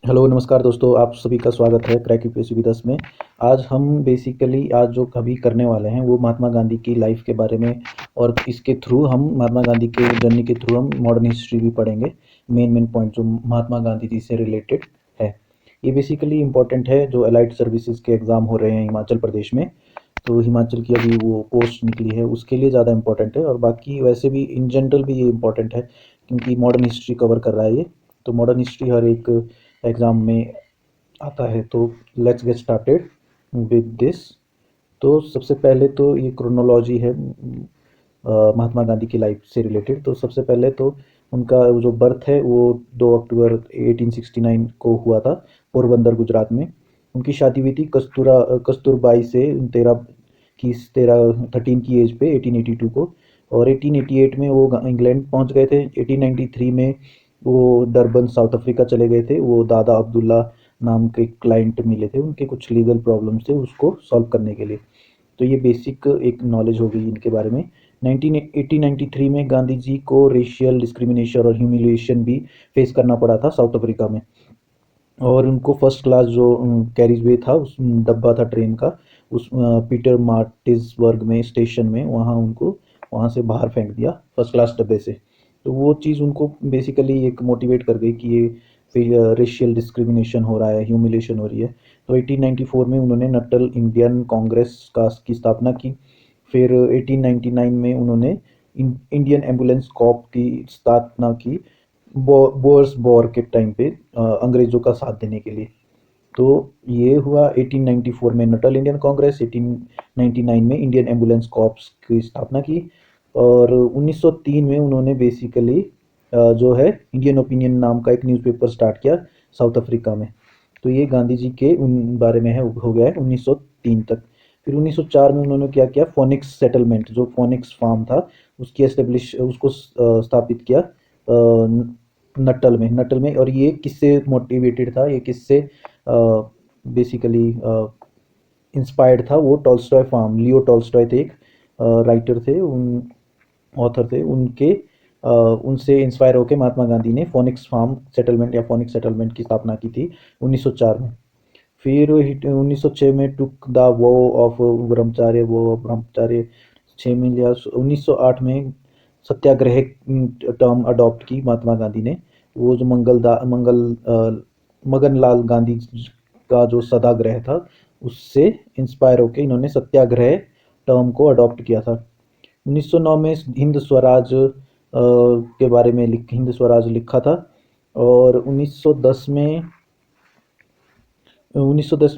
Hello नमस्कार दोस्तों, आप सभी का स्वागत है क्रैक यूपीएससी विद अस में। आज जो कभी करने वाले हैं वो महात्मा गांधी की लाइफ के बारे में, और इसके थ्रू हम महात्मा गांधी के जर्नी के थ्रू हम मॉडर्न हिस्ट्री भी पढ़ेंगे। मेन पॉइंट जो महात्मा गांधी जी से रिलेटेड है, ये बेसिकली इंपॉर्टेंट है। जो अलाइड सर्विसेज के एग्ज़ाम हो रहे हैं हिमाचल प्रदेश में, तो हिमाचल की अभी वो पोस्ट निकली है, उसके लिए ज़्यादा इंपॉर्टेंट है। और बाकी वैसे भी इन जनरल भी ये इंपॉर्टेंट है, क्योंकि मॉडर्न हिस्ट्री कवर कर रहा है ये। तो मॉडर्न हिस्ट्री हर एक एग्ज़ाम में आता है। तो let's get started with this. तो सबसे पहले तो ये क्रोनोलॉजी है महात्मा गांधी की लाइफ से रिलेटेड। तो सबसे पहले तो उनका जो बर्थ है वो 2 अक्टूबर 1869 को हुआ था, पोरबंदर गुजरात में। उनकी शादी हुई थी कस्तूरबाई से 13 की एज पे 1882 को। और 1888 में वो इंग्लैंड पहुंच गए थे। 1893 में वो डरबन साउथ अफ्रीका चले गए थे। वो दादा अब्दुल्ला नाम के क्लाइंट मिले थे, उनके कुछ लीगल प्रॉब्लम्स थे, उसको सॉल्व करने के लिए। तो ये बेसिक एक नॉलेज हो गई इनके बारे में। 1893 में गांधी जी को रेशियल डिस्क्रिमिनेशन और ह्यूमिलिएशन भी फेस करना पड़ा था साउथ अफ्रीका में। और उनको फर्स्ट क्लास जो कैरिज वे था, उस डब्बा था ट्रेन का, उस पीटर मार्टिसबर्ग में स्टेशन में, वहाँ उनको वहाँ से बाहर फेंक दिया फर्स्ट क्लास डब्बे से। तो वो चीज़ उनको बेसिकली एक मोटिवेट कर गई कि ये फिर रेशियल डिस्क्रिमिनेशन हो रहा है, ह्यूमिलेशन हो रही है। तो 1894 में उन्होंने नटल इंडियन कांग्रेस का की स्थापना की। फिर 1899 में उन्होंने इंडियन एम्बुलेंस कॉप की स्थापना की, बोर्स वॉर के टाइम पे अंग्रेजों का साथ देने के लिए। तो ये हुआ 1894 में नटल इंडियन कांग्रेस, 1899 में इंडियन एम्बुलेंस कॉर्प्स की स्थापना की। और 1903 में उन्होंने बेसिकली जो है इंडियन ओपिनियन नाम का एक न्यूज़पेपर स्टार्ट किया साउथ अफ्रीका में। तो ये गांधी जी के उन बारे में है, हो गया है 1903 तक। फिर 1904 में उन्होंने क्या किया, फोनिक्स सेटलमेंट, जो फोनिक्स फार्म था उसकी एस्टेब्लिश उसको स्थापित किया नटल में। और ये किससे मोटिवेटेड था, ये किससे बेसिकली इंस्पायर्ड था, वो टॉल्स्टॉय फार्म, लियो टॉल्स्टॉय थे, एक राइटर थे, उन ऑथर थे, उनसे इंस्पायर होकर महात्मा गांधी ने फोनिक्स फार्म सेटलमेंट या फोनिक्स सेटलमेंट की स्थापना की थी 1904 में। फिर 1906 में टुक द वो ऑफ ब्रह्मचार्य 6 में लिया। 1908 में सत्याग्रह टर्म अडॉप्ट की महात्मा गांधी ने। वो जो मगन लाल गांधी का जो सत्याग्रह था, उससे इंस्पायर होकर इन्होंने सत्याग्रह टर्म को अडॉप्ट किया था। 1909 में हिंद स्वराज के बारे में हिंद स्वराज लिखा था। और 1910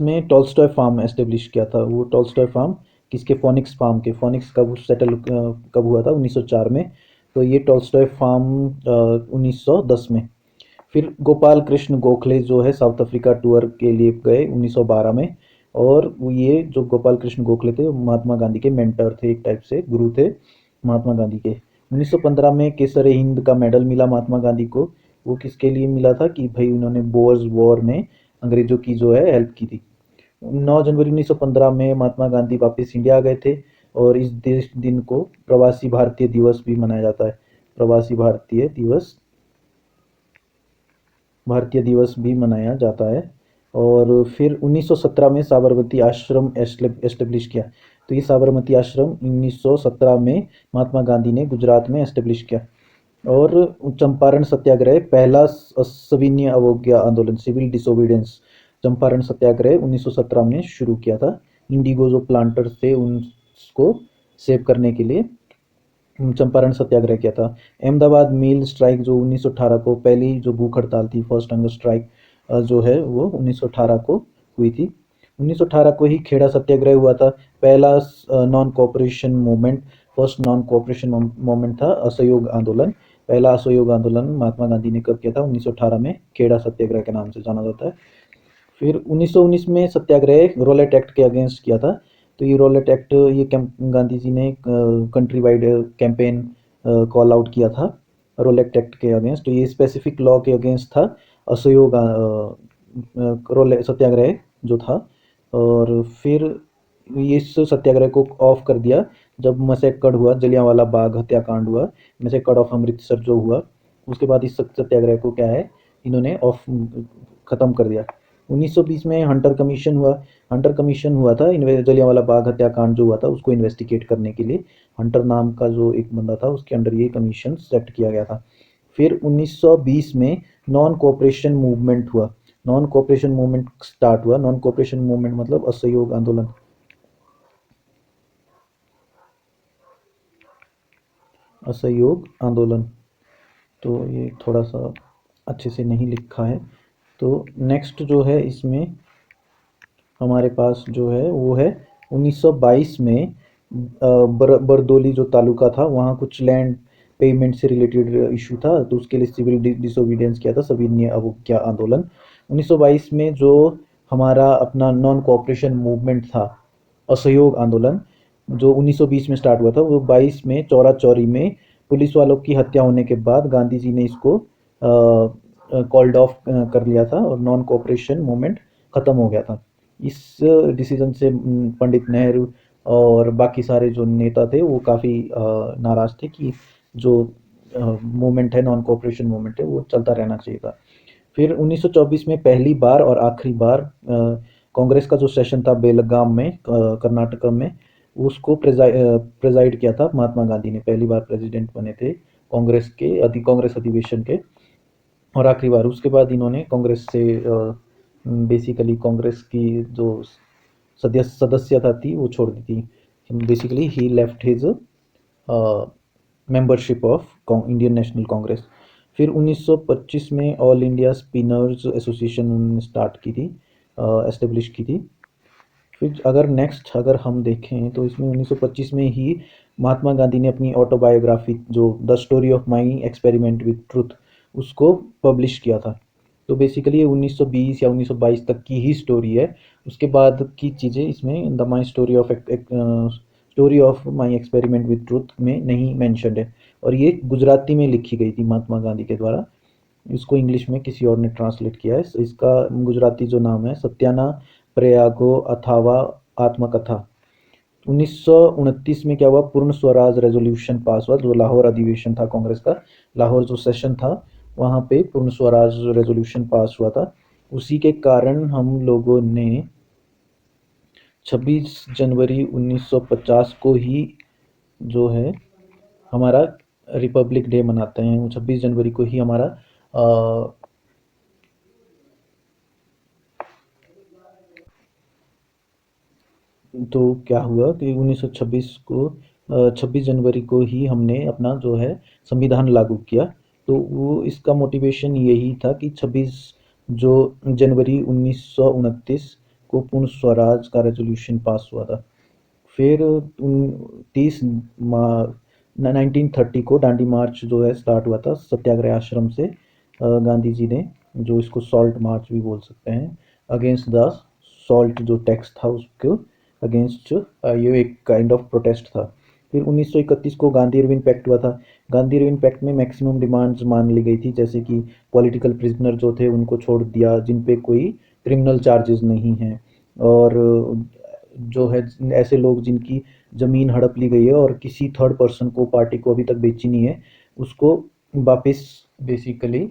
में टॉल्स्टॉय फार्म एस्टेब्लिश किया था। वो टॉल्स्टॉय फार्म किसके, फोनिक्स फार्म के। फोनिक्स कब सेटल कब हुआ था, 1904 में। तो ये टॉल्स्टॉय फार्म 1910 में। फिर गोपाल कृष्ण गोखले जो है साउथ अफ्रीका टूर के लिए गए 1912 में। और ये जो गोपाल कृष्ण गोखले थे महात्मा गांधी के मेंटर थे, एक टाइप से गुरु थे महात्मा गांधी के। 1915 में केसर हिंद का मेडल मिला महात्मा गांधी को। वो किसके लिए मिला था कि भाई उन्होंने बोर्स वॉर में अंग्रेजों की जो है हेल्प की थी। 9 जनवरी 1915 में महात्मा गांधी वापस इंडिया आ गए थे। और इस दिन को प्रवासी भारतीय दिवस भी मनाया जाता है। प्रवासी भारतीय दिवस भी मनाया जाता है। और फिर 1917 में साबरमती आश्रम एस्टेब्लिश किया। तो ये साबरमती आश्रम 1917 में महात्मा गांधी ने गुजरात में एस्टेब्लिश किया। और चंपारण सत्याग्रह, पहला सविनय अवज्ञा आंदोलन, सिविल डिसोबीडियंस, चंपारण सत्याग्रह 1917 में शुरू किया था। इंडिगो जो प्लांटर्स थे उनको सेव करने के लिए चंपारण सत्याग्रह किया था। अहमदाबाद मिल स्ट्राइक जो 1918 को, पहली जो भूख हड़ताल थी, फर्स्ट हंगर स्ट्राइक जो है वो 1918 को हुई थी। 1918 को ही खेड़ा सत्याग्रह हुआ था, पहला non cooperation movement. First non cooperation movement था असहयोग आंदोलन। पहला असहयोग आंदोलन महात्मा गांधी ने कब किया था, 1918 में, खेड़ा सत्याग्रह के नाम से जाना जाता है। फिर 1919 में सत्याग्रह रोलेट एक्ट के अगेंस्ट किया था। तो ये रोलेट एक्ट, ये गांधी जी ने country wide campaign call out किया था रोलेट एक्ट के अगेंस्ट। तो ये स्पेसिफिक लॉ के अगेंस्ट था असहयोग रोले सत्याग्रह जो था। और फिर इस सत्याग्रह को ऑफ कर दिया जब मसक्कड़ हुआ, जलियांवाला बाग हत्याकांड हुआ, मसक्कड़ ऑफ अमृतसर जो हुआ। उसके बाद इस सत्याग्रह को क्या है, इन्होंने ऑफ ख़त्म कर दिया। 1920 में हंटर कमीशन हुआ। हंटर कमीशन हुआ था जलियांवाला बाग हत्याकांड जो हुआ था उसको इन्वेस्टिगेट करने के लिए। हंटर नाम का जो एक बंदा था उसके अंडर ये कमीशन सेट किया गया था। फिर 1920 में नॉन कोऑपरेशन मूवमेंट हुआ। नॉन कोऑपरेशन मूवमेंट स्टार्ट हुआ। नॉन कोऑपरेशन मूवमेंट मतलब असहयोग आंदोलन। असहयोग आंदोलन। तो ये थोड़ा सा अच्छे से नहीं लिखा है। तो नेक्स्ट जो है इसमें हमारे पास जो है वो है 1922 में बरदौली जो तालुका था वहाँ कुछ लैंड पेमेंट से रिलेटेड इशू था, तो उसके लिए सिविल डिसोबीडियंस किया था सविनय अवज्ञा आंदोलन। 1922 में जो हमारा अपना नॉन कोऑपरेशन मूवमेंट था, असहयोग आंदोलन, जो 1920 में स्टार्ट हुआ था, वो 22 में चौरा चौरी में पुलिस वालों की हत्या होने के बाद गांधी जी ने इसको कॉल्ड ऑफ कर लिया था और नॉन कोऑपरेशन मूवमेंट ख़त्म हो गया था। इस डिसीजन से पंडित नेहरू और बाकी सारे जो नेता थे वो काफ़ी नाराज़ थे कि जो मूवमेंट है, नॉन कोऑपरेशन मूवमेंट है, वो चलता रहना चाहिए था। फिर 1924 में पहली बार और आखिरी बार कांग्रेस का जो सेशन था बेलगाम में, कर्नाटक में, उसको प्रेजाइड किया था महात्मा गांधी ने। पहली बार प्रेसिडेंट बने थे कांग्रेस अधिवेशन के। और आखिरी बार उसके बाद इन्होंने कांग्रेस से बेसिकली कांग्रेस की जो सदस्यता थी वो छोड़ दी थी। Basically he left his membership of Indian national Congress. फिर 1925 में ऑल इंडिया स्पिनर्स एसोसिएशन उन्होंने स्टार्ट की थी, एस्टेब्लिश की थी। फिर अगर हम देखें तो इसमें 1925 में ही महात्मा गांधी ने अपनी ऑटोबायोग्राफी जो the story of my experiment with truth उसको पब्लिश किया था। तो बेसिकली ये 1920 या 1922 तक की ही स्टोरी है। उसके बाद की चीज़ें इसमें the my story of my experiment with truth में नहीं मैंशनड है। और ये गुजराती में लिखी गई थी महात्मा गांधी के द्वारा। इसको इंग्लिश में किसी और ने ट्रांसलेट किया है। इसका गुजराती जो नाम है सत्याना प्रयागो अथावा आत्मकथा। 1929 में क्या हुआ, पूर्ण स्वराज रेजोल्यूशन पास हुआ। जो लाहौर अधिवेशन था कांग्रेस का, लाहौर जो सेशन था वहाँ पे पूर्ण स्वराज रेजोल्यूशन पास हुआ था। उसी के कारण हम लोगों ने 26 जनवरी 1950 को ही जो है हमारा रिपब्लिक डे मनाते हैं। 26 जनवरी को ही हमारा तो क्या हुआ कि 1926 को 26 जनवरी को ही हमने अपना जो है संविधान लागू किया। तो वो इसका मोटिवेशन यही था कि 26 जो जनवरी 1929 को पूर्ण स्वराज का रेजोल्यूशन पास हुआ था। फिर 1930 को दांडी मार्च जो है स्टार्ट हुआ था सत्याग्रह आश्रम से। गांधी जी ने, जो इसको सॉल्ट मार्च भी बोल सकते हैं, अगेंस्ट द सॉल्ट जो टैक्स था उसको अगेंस्ट, ये एक काइंड ऑफ प्रोटेस्ट था। फिर 1931 को गांधी इरविन पैक्ट हुआ था। गांधी इरविन पैक्ट में मैक्सिमम डिमांड्स मान ली गई थी, जैसे कि पॉलिटिकल प्रिजनर जो थे उनको छोड़ दिया जिन पे कोई क्रिमिनल चार्जेस नहीं हैं, और जो है ऐसे लोग जिनकी ज़मीन हड़प ली गई है और किसी थर्ड पर्सन को, पार्टी को अभी तक बेची नहीं है, उसको वापस बेसिकली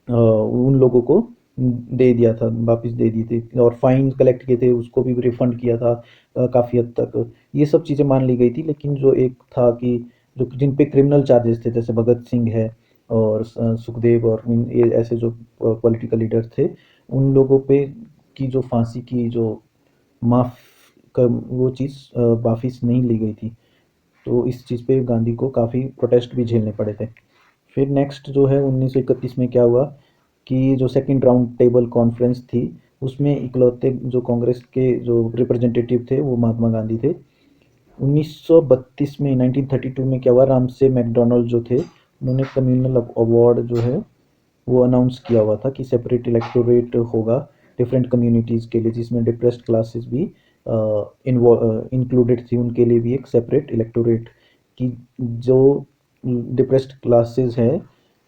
उन लोगों को दे दिया था, वापस दे दिए थे। और फाइन कलेक्ट किए थे उसको भी रिफंड किया था काफ़ी हद तक। ये सब चीज़ें मान ली गई थी। लेकिन जो एक था कि जो जिन पे क्रिमिनल चार्जेस थे, जैसे भगत सिंह है और सुखदेव और ये ऐसे जो पॉलिटिकल लीडर थे, उन लोगों पे की जो फांसी की जो माफ का वो चीज़ वापिस नहीं ली गई थी। तो इस चीज़ पे गांधी को काफ़ी प्रोटेस्ट भी झेलने पड़े थे। फिर नेक्स्ट जो है 1931 में क्या हुआ कि जो सेकंड राउंड टेबल कॉन्फ्रेंस थी उसमें इकलौते जो कांग्रेस के जो रिप्रेजेंटेटिव थे वो महात्मा गांधी थे। 1932 में 1932 में क्या हुआ, रामसे मैकडोनल्ड जो थे उन्होंने कम्युनल अवार्ड जो है वो अनाउंस किया हुआ था कि सेपरेट इलेक्टोरेट होगा डिफरेंट कम्युनिटीज़ के लिए, जिसमें डिप्रेस्ड क्लासेस भी इंक्लूडेड थी। उनके लिए भी एक सेपरेट इलेक्टोरेट की, जो डिप्रेस्ड क्लासेस है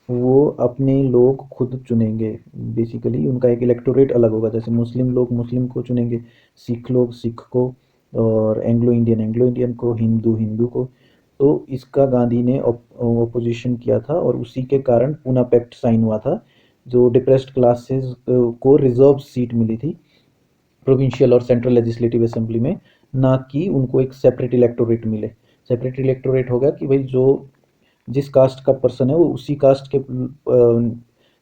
वो अपने लोग खुद चुनेंगे। बेसिकली उनका एक इलेक्टोरेट अलग होगा, जैसे मुस्लिम लोग मुस्लिम को चुनेंगे, सिख लोग सिख को, और एंग्लो इंडियन को, हिंदू हिंदू को। तो इसका गांधी ने ओपोजिशन किया था और उसी के कारण पूना पैक्ट साइन हुआ था जो डिप्रेस्ड क्लासेस को रिजर्व सीट मिली थी प्रोविंशियल और सेंट्रल लेजिस्लेटिव असेंबली में, ना कि उनको एक सेपरेट इलेक्टोरेट मिले। सेपरेट इलेक्टोरेट हो गया कि भाई जो जिस कास्ट का पर्सन है वो उसी कास्ट के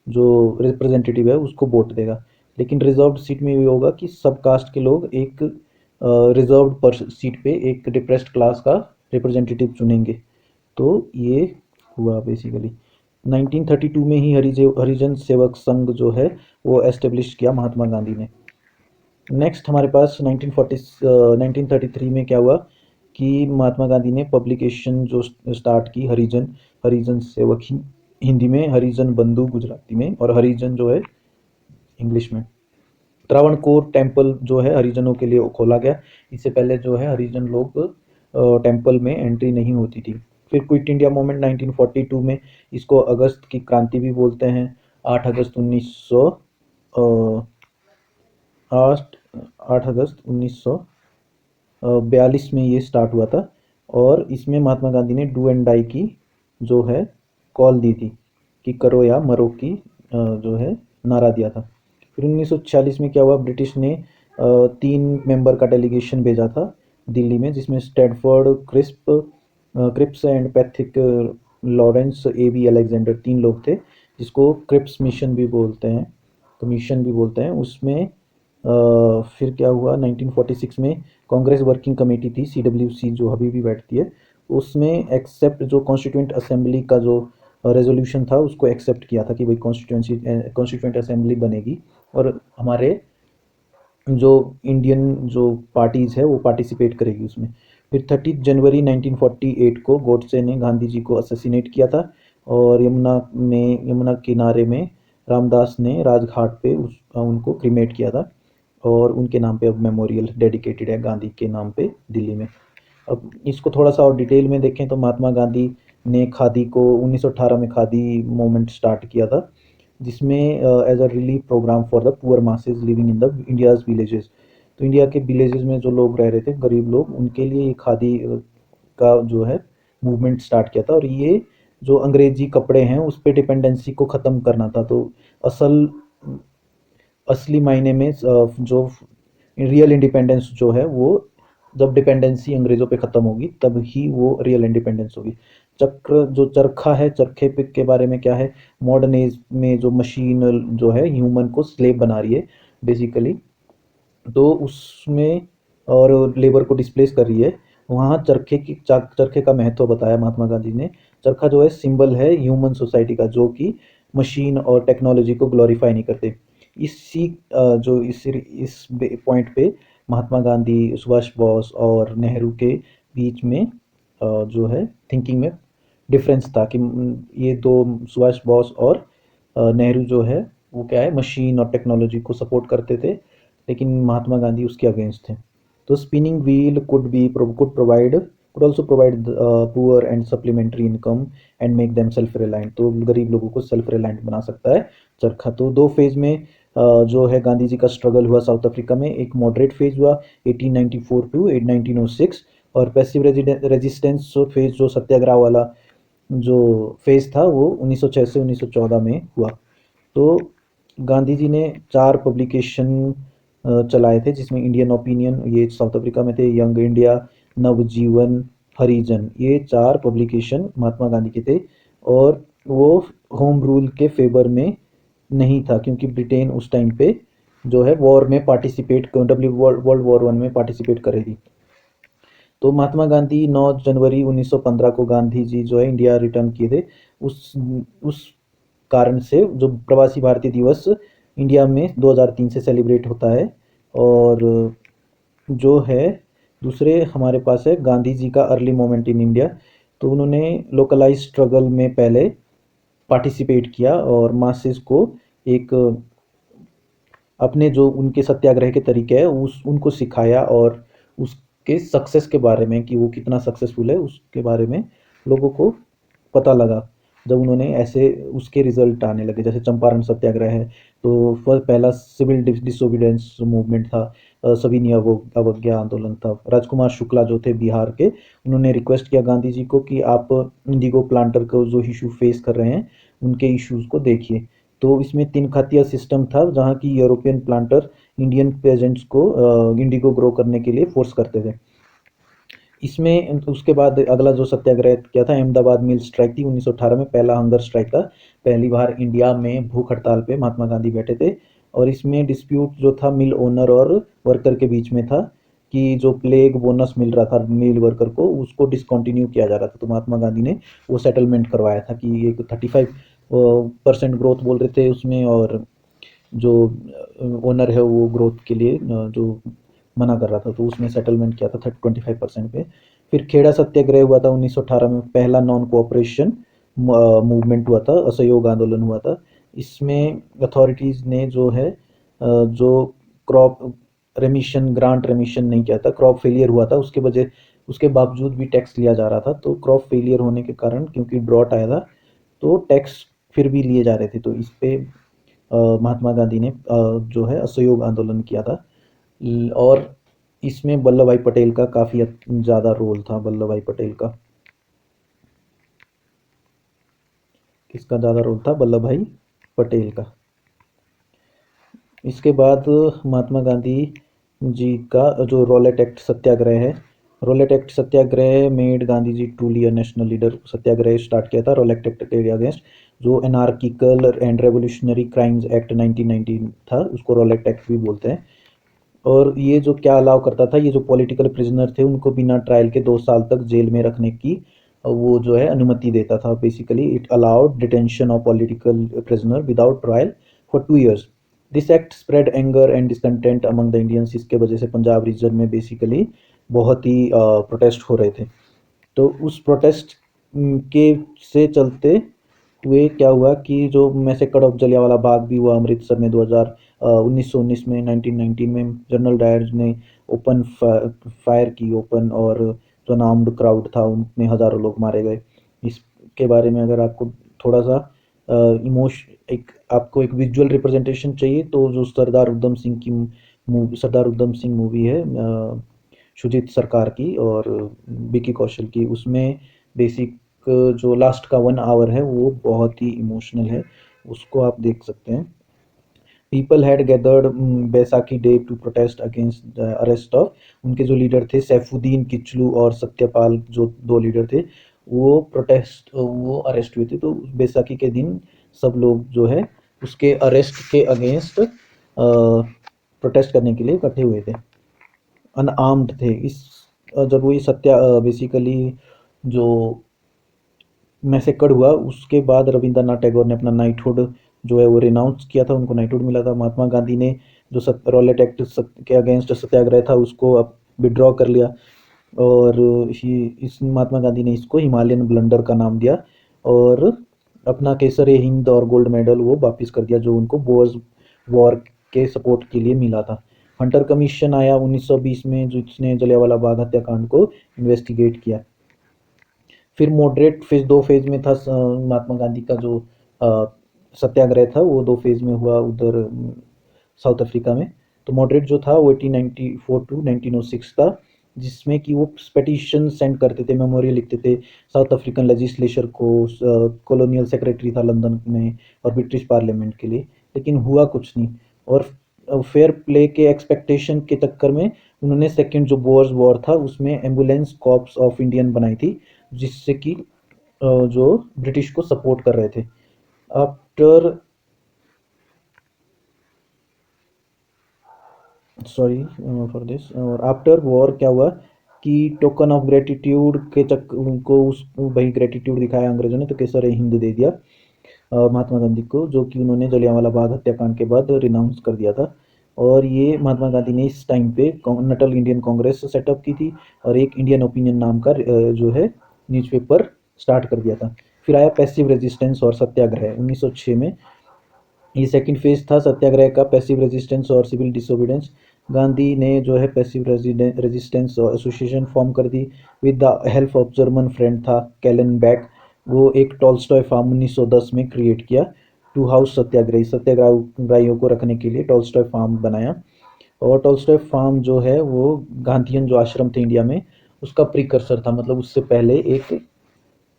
जो रिप्रेजेंटेटिव है उसको वोट देगा। लेकिन रिजर्व्ड सीट में ये होगा कि सब कास्ट के लोग एक रिजर्व्ड पर सीट पे एक डिप्रेस्ड क्लास का रिप्रेजेंटेटिव चुनेंगे। तो ये हुआ बेसिकली 1932 में ही हरिजन सेवक संघ जो है वो एस्टेब्लिश किया महात्मा गांधी ने। नेक्स्ट हमारे पास 1933 में क्या हुआ कि महात्मा गांधी ने पब्लिकेशन जो स्टार्ट की, हरिजन हरिजन सेवक हिंदी में, हरिजन बंधु गुजराती में, और हरिजन जो है इंग्लिश में। त्रावणकोर टेम्पल जो है हरिजनों के लिए खोला गया। इससे पहले जो है हरिजन लोग टेम्पल में एंट्री नहीं होती थी। फिर क्विट इंडिया मूवमेंट 1942 में, इसको अगस्त की क्रांति भी बोलते हैं। 8 अगस्त 1900 8 8 अगस्त 1942 में ये स्टार्ट हुआ था। और इसमें महात्मा गांधी ने डू एंड डाई की जो है कॉल दी थी कि करो या मरो की जो है नारा दिया था। फिर 1946 में क्या हुआ, ब्रिटिश ने 3 मेंबर का डेलीगेशन भेजा था दिल्ली में, जिसमें Stafford, Cripps and Pethick Lawrence, A B Alexander 3 लोग थे, जिसको क्रिप्स मिशन भी बोलते हैं, कमीशन भी बोलते हैं। उसमें फिर क्या हुआ 1946 में, कांग्रेस वर्किंग कमेटी थी CWC जो अभी भी बैठती है, उसमें एक्सेप्ट जो कॉन्स्टिट्यूंट असेंबली का जो रेजोल्यूशन था उसको एक्सेप्ट किया था कि भाई कॉन्स्टिट्यूंट असेंबली बनेगी और हमारे जो इंडियन जो पार्टीज़ है वो पार्टिसिपेट करेगी उसमें। फिर 30 जनवरी 1948 को गोडसे ने गांधी जी को असैसिनेट किया था, और यमुना किनारे में रामदास ने राजघाट पे उनको क्रीमेट किया था, और उनके नाम पे अब मेमोरियल डेडिकेटेड है गांधी के नाम पे दिल्ली में। अब इसको थोड़ा सा और डिटेल में देखें तो महात्मा गांधी ने खादी को 1918 में खादी मूवमेंट स्टार्ट किया था, जिसमें as a relief program for the poor masses living in the India's villages. तो इंडिया के विलेजेस में जो लोग रह रहे थे, गरीब लोग, उनके लिए ये खादी का जो है मूवमेंट स्टार्ट किया था। और ये जो अंग्रेजी कपड़े हैं उस पर डिपेंडेंसी को ख़त्म करना था। तो असल असली मायने में जो रियल इंडिपेंडेंस जो है वो जब डिपेंडेंसी अंग्रेज़ों पे ख़त्म होगी तब ही वो रियल इंडिपेंडेंस होगी। चरखा है, चरखे पे के बारे में क्या है, मॉडर्न एज में जो मशीन जो है ह्यूमन को स्लेव बना रही है बेसिकली, तो उसमें और लेबर को डिस्प्लेस कर रही है, वहाँ चरखे का महत्व बताया महात्मा गांधी ने। चरखा जो है सिंबल है ह्यूमन सोसाइटी का, जो कि मशीन और टेक्नोलॉजी को ग्लोरीफाई नहीं करते। जो इस पॉइंट पे महात्मा गांधी, सुभाष बोस और नेहरू के बीच में जो है थिंकिंग में डिफरेंस था कि ये दो, सुभाष बोस और नेहरू जो है वो क्या है, मशीन और टेक्नोलॉजी को सपोर्ट करते थे, लेकिन महात्मा गांधी उसके अगेंस्ट थे। तो spinning wheel could also provide poor and supplementary income and make them self reliant। तो गरीब लोगों को सेल्फ रिलायंट बना सकता है चरखा। तो 2 फेज में जो है गांधी जी का स्ट्रगल हुआ साउथ अफ्रीका में। एक मॉडरेट फेज हुआ 1894 टू 1906, और पैसिव रेजिस्टेंस फेज जो सत्याग्रह वाला जो फेज था वो 1906 से 1914 में हुआ। तो गांधी जी ने 4 पब्लिकेशन चलाए थे, जिसमें इंडियन ओपिनियन, ये साउथ अफ्रीका में थे, यंग इंडिया, नवजीवन, हरिजन, ये 4 पब्लिकेशन महात्मा गांधी के थे। और वो होम रूल के फेवर में नहीं था, क्योंकि ब्रिटेन उस टाइम पे जो है वॉर में पार्टिसिपेट, वर्ल्ड वॉर 1 में पार्टिसिपेट कर रही थी। तो महात्मा गांधी 9 जनवरी 1915 को गांधी जी जो है इंडिया रिटर्न किए थे। उस कारण से जो प्रवासी भारतीय दिवस इंडिया में 2003 से सेलिब्रेट होता है। और जो है दूसरे हमारे पास है गांधी जी का अर्ली मोमेंट इन इंडिया। तो उन्होंने लोकलाइज स्ट्रगल में पहले पार्टिसिपेट किया और मासेस को एक अपने जो उनके सत्याग्रह के तरीके हैं उनको सिखाया, और उसके सक्सेस के बारे में कि वो कितना सक्सेसफुल है उसके बारे में लोगों को पता लगा जब उन्होंने ऐसे उसके रिजल्ट आने लगे। जैसे चंपारण सत्याग्रह है, तो पहला सिविल डिसोबीडियंस मूवमेंट था, सविनय अवज्ञा आंदोलन था। राजकुमार शुक्ला जो थे बिहार के, उन्होंने रिक्वेस्ट किया गांधी जी को कि आप इंडिगो प्लांटर को जो इशू फेस कर रहे हैं उनके इश्यूज को देखिए। तो इसमें तीन खातिया सिस्टम था जहाँ की यूरोपियन प्लांटर इंडियन पेजेंट्स को इंडिगो ग्रो करने के लिए फोर्स करते थे। इसमें उसके बाद अगला जो सत्याग्रह किया था अहमदाबाद मिल स्ट्राइक थी 1918 में, पहला हंगर स्ट्राइक था। पहली बार इंडिया में भूख हड़ताल पे महात्मा गांधी बैठे थे और इसमें डिस्प्यूट जो था मिल ओनर और वर्कर के बीच में था कि जो प्लेग बोनस मिल रहा था मिल वर्कर को उसको डिसकंटिन्यू किया जा रहा था। तो महात्मा गांधी ने वो सेटलमेंट करवाया था कि एक 35% ग्रोथ बोल रहे थे उसमें, और जो ओनर है वो ग्रोथ के लिए जो मना कर रहा था, तो उसने सेटलमेंट किया था 25% पे। फिर खेड़ा सत्याग्रह हुआ था 1918 में, पहला नॉन कोऑपरेशन मूवमेंट हुआ था, असहयोग आंदोलन हुआ था। इसमें अथॉरिटीज़ ने जो है जो क्रॉप रेमिशन ग्रांट रेमिशन नहीं किया था, क्रॉप फेलियर हुआ था, उसके वजह उसके बावजूद भी टैक्स लिया जा रहा था। तो क्रॉप फेलियर होने के कारण क्योंकि ड्रॉट आया था तो टैक्स फिर भी लिए जा रहे थे, तो इस पे महात्मा गांधी ने जो है असहयोग आंदोलन किया था। और इसमें वल्लभ भाई पटेल का काफ़ी ज़्यादा रोल था। वल्लभ भाई पटेल का किसका ज़्यादा रोल था? वल्लभ भाई पटेल का। इसके बाद महात्मा गांधी जी का जो रॉलेट एक्ट सत्याग्रह है, Rowlatt Act Satyagraha made Gandhi ji truly a national leader. Satyagraha start किया था रॉलेट एक्ट के अगेंस्ट, जो anarchical and revolutionary crimes act 1919 था, उसको रॉलेट एक्ट भी बोलते हैं। और ये जो क्या अलाउ करता था, ये जो पॉलिटिकल प्रिजनर थे उनको बिना ट्रायल के 2 साल तक जेल में रखने की वो जो है अनुमति देता था। Basically it allowed detention of political prisoner without trial for 2 years। This act spread anger and discontent among the Indians. इसके वजह से पंजाब रीजन में बेसिकली बहुत ही प्रोटेस्ट हो रहे थे। तो उस प्रोटेस्ट के से चलते हुए क्या हुआ कि जो मैसेकर ऑफ जलियांवाला बाग भी हुआ अमृतसर में 1919 में, 1919 में जनरल डायर ने ओपन फायर की ओपन, और जो अनार्म्ड क्राउड था उनमें हज़ारों लोग मारे गए। इसके बारे में अगर आपको थोड़ा सा एक आपको एक विजुअल रिप्रेजेंटेशन चाहिए तो जो सरदार उधम सिंह मूवी है शुजीत सरकार की और विकी कौशल की, उसमें बेसिक जो लास्ट का 1 आवर है वो बहुत ही इमोशनल है, उसको आप देख सकते हैं। People had gathered Baisakhi day to protest against the arrest of, उनके जो लीडर थे सैफुद्दीन किचलू और सत्यपाल, जो 2 लीडर थे वो अरेस्ट हुए थे। तो बैसाखी के दिन सब लोग जो है उसके अरेस्ट के अगेंस्ट प्रोटेस्ट करने के लिए इकट्ठे हुए थे, अनआर्म्ड थे। जब वो ये सत्या बेसिकली जो मैसेकर हुआ उसके बाद रविंद्रनाथ टैगोर ने अपना नाइटहुड जो है वो रिनाउंस किया था, उनको नाइटहुड मिला था। महात्मा गांधी ने जो रॉलेट एक्ट के अगेंस्ट सत्याग्रह था उसको अब विड्रॉ कर लिया, और इस महात्मा गांधी ने इसको हिमालयन ब्लंडर का नाम दिया, और अपना केसर हिंद और गोल्ड मेडल वो वापस कर दिया जो उनको बोर्स वॉर के सपोर्ट के लिए मिला था। हंटर कमीशन आया 1920 में जिसने जलियांवाला बाग हत्याकांड को इन्वेस्टिगेट किया। फिर मॉडरेट फेज 2 फेज में था महात्मा गांधी का जो सत्याग्रह था वो 2 फेज में हुआ उधर साउथ अफ्रीका में। तो मॉडरेट जो था वो 1894 टू 1906 था, जिसमें कि वो पेटिशन सेंड करते थे, मेमोरियल लिखते थे साउथ अफ्रीकन लेजिस्लेचर को, कॉलोनियल सेक्रेटरी था लंदन में और ब्रिटिश पार्लियामेंट के लिए, लेकिन हुआ कुछ नहीं। और फेयर प्ले के एक्सपेक्टेशन के चक्कर में उन्होंने सेकेंड जो बोअर्स वॉर था उसमें एम्बुलेंस कॉर्प्स ऑफ इंडियन बनाई थी, जिससे कि जो ब्रिटिश को सपोर्ट कर रहे थे। आफ्टर सॉरी फॉर दिस, और आफ्टर वॉर क्या हुआ कि टोकन ऑफ ग्रेटिट्यूड के चक्कर उनको उस वही ग्रेटिट्यूड दिखाया अंग्रेजों ने, तो केसर हिंद दे दिया महात्मा गांधी को, जो कि उन्होंने जलियांवाला बाग हत्याकांड के बाद रिनाउंस कर दिया था। और ये महात्मा गांधी ने इस टाइम पे नटल इंडियन कांग्रेस सेटअप की थी और एक इंडियन ओपिनियन नाम का जो है न्यूज़पेपर स्टार्ट कर दिया था। फिर आया पैसिव रेजिस्टेंस और सत्याग्रह 1906 में। ये सेकंड फेज था सत्याग्रह का, पैसिव रेजिस्टेंस और सिविल डिसोबीडियंस। गांधी ने जो है पैसिव रेजिस्टेंस एसोसिएशन फॉर्म कर दी with the help of German friend था कैलन बैक। वो एक टॉल्स्टॉय फार्म 1910 में क्रिएट किया, टू हाउस सत्याग्रही, सत्याग्रहियों को रखने के लिए टॉल्स्टॉय फार्म बनाया। और टॉल्स्टॉय फार्म जो है वो गांधीयन जो आश्रम थे इंडिया में उसका प्रिकर्सर था, मतलब उससे पहले एक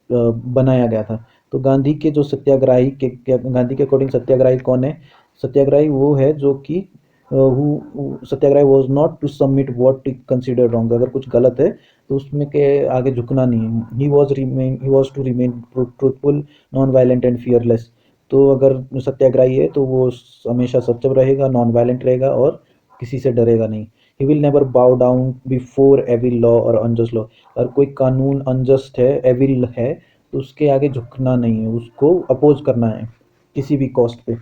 बनाया गया था। तो गांधी के जो सत्याग्रही के गांधी के अकॉर्डिंग सत्याग्रही कौन है? सत्याग्रही वो है जो कि satyagrahi was not to submit what consider wrong. अगर कुछ गलत है तो उसमें के आगे झुकना नहीं है। He was to remain truthful, non violent and fearless. तो अगर सत्याग्रही है तो वो हमेशा सच्चा रहेगा, नॉन वायलेंट रहेगा और किसी से डरेगा नहीं। He will never bow down before evil law और अनजस्ट लॉ। अगर कोई कानून अनजस्ट है, एविल है, तो उसके आगे झुकना नहीं है, उसको अपोज करना है किसी भी कॉस्ट पे।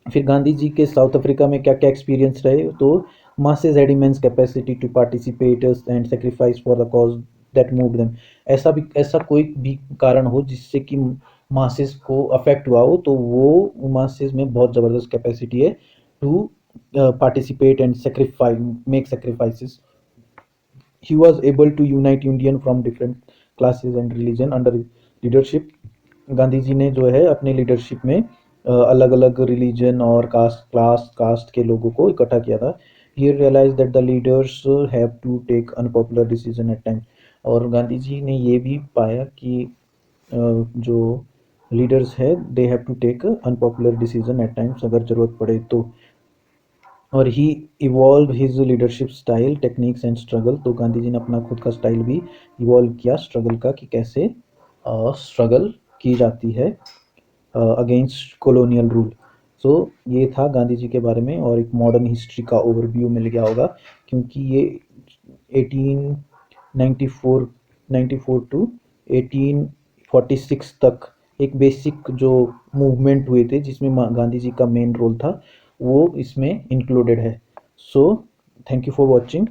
फिर गांधी जी के साउथ अफ्रीका में क्या क्या एक्सपीरियंस रहे? तो masses had immense capacity to participate and sacrifice for the cause that move them. ऐसा कोई भी कारण हो जिससे कि मासेस को अफेक्ट हुआ हो, तो वो मासेस में बहुत ज़बरदस्त कैपेसिटी है to participate and sacrifice, make sacrifices. He was able to unite Indian from different classes and religion under leadership। Gandhi ji ने जो है अपने लीडरशिप में अलग अलग रिलीजन और कास्ट के लोगों को इकट्ठा किया था। He realize that the leaders have to take unpopular decision at times. और गांधी जी ने ये भी पाया कि जो लीडर्स है they have to take unpopular decision at times, अगर ज़रूरत पड़े तो। और he evolve his leadership style, techniques and struggle. तो गांधी जी ने अपना खुद का स्टाइल भी इवॉल्व किया स्ट्रगल का, कि कैसे स्ट्रगल की जाती है अगेंस्ट कॉलोनियल रूल। सो ये था गांधी जी के बारे में, और एक मॉडर्न हिस्ट्री का ओवरव्यू मिल गया होगा, क्योंकि ये 1894 94 टू 1846 तक एक बेसिक जो मूवमेंट हुए थे जिसमें गांधी जी का मेन रोल था, वो इसमें इंक्लूडेड है। So thank you for watching.